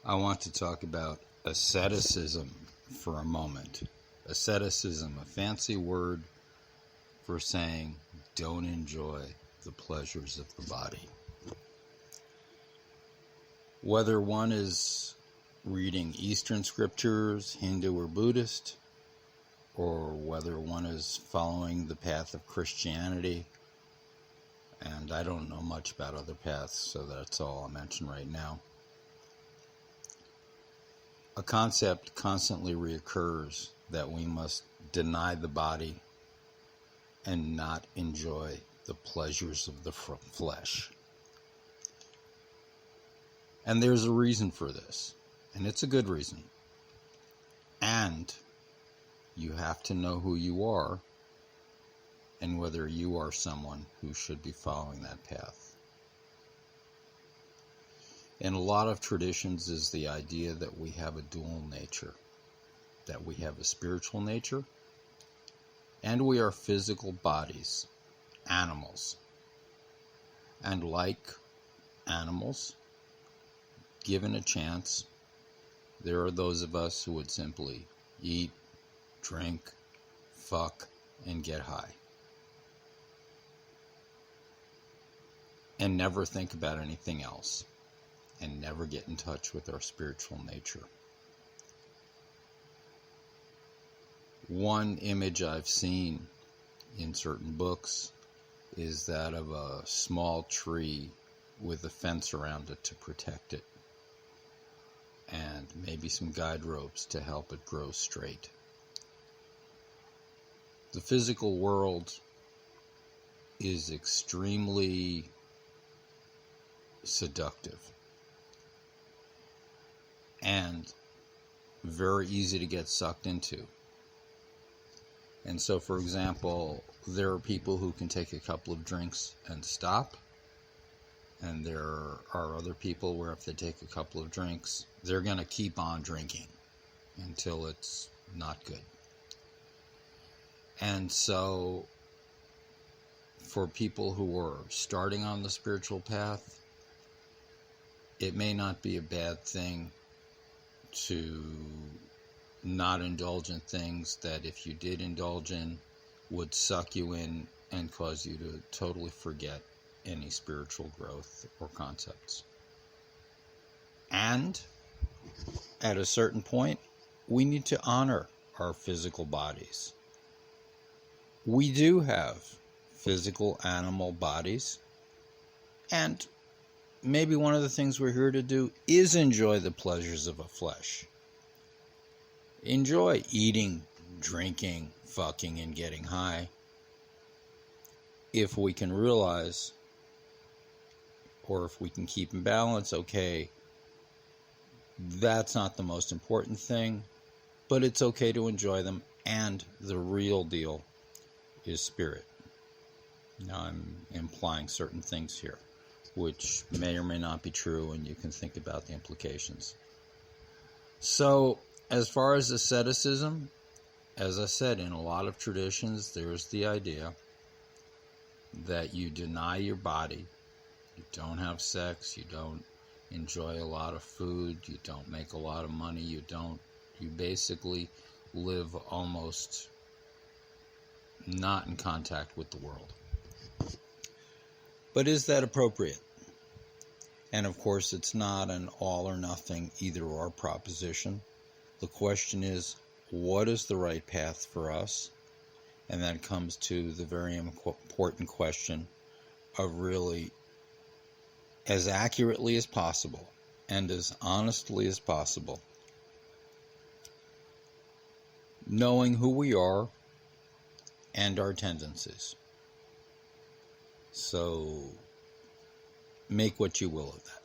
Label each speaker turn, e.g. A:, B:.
A: I want to talk about asceticism for a moment. Asceticism, a fancy word for saying don't enjoy the pleasures of the body. Whether one is reading Eastern scriptures, Hindu or Buddhist, or whether one is following the path of Christianity, and I don't know much about other paths, so that's all I'll mention right now. A concept constantly reoccurs that we must deny the body and not enjoy the pleasures of the flesh. And there's a reason for this, and it's a good reason. And you have to know who you are and whether you are someone who should be following that path. In a lot of traditions is the idea that we have a dual nature, that we have a spiritual nature, and we are physical bodies, animals. And like animals, given a chance, there are those of us who would simply eat, drink, fuck, and get high. And never think about anything else. And never get in touch with our spiritual nature. One image I've seen in certain books is that of a small tree with a fence around it to protect it, and maybe some guide ropes to help it grow straight. The physical world is extremely seductive and very easy to get sucked into. And so, for example, there are people who can take a couple of drinks and stop, and there are other people where if they take a couple of drinks, they're going to keep on drinking until it's not good. And so, for people who are starting on the spiritual path, it may not be a bad thing to not indulge in things that if you did indulge in would suck you in and cause you to totally forget any spiritual growth or concepts. And at a certain point, we need to honor our physical bodies. We do have physical animal bodies, and maybe one of the things we're here to do is enjoy the pleasures of a flesh. Enjoy eating, drinking, fucking, and getting high. If we can realize, or if we can keep in balance, okay, that's not the most important thing, but it's okay to enjoy them, and the real deal is spirit. Now I'm implying certain things here, which may or may not be true, and you can think about the implications. So, as far as asceticism, as I said, in a lot of traditions, there's the idea that you deny your body, you don't have sex, you don't enjoy a lot of food, you don't make a lot of money, you basically live almost not in contact with the world. But is that appropriate? And of course, it's not an all or nothing either or proposition. The question is, what is the right path for us? And that comes to the very important question of really, as accurately as possible and as honestly as possible, knowing who we are and our tendencies. So, make what you will of that.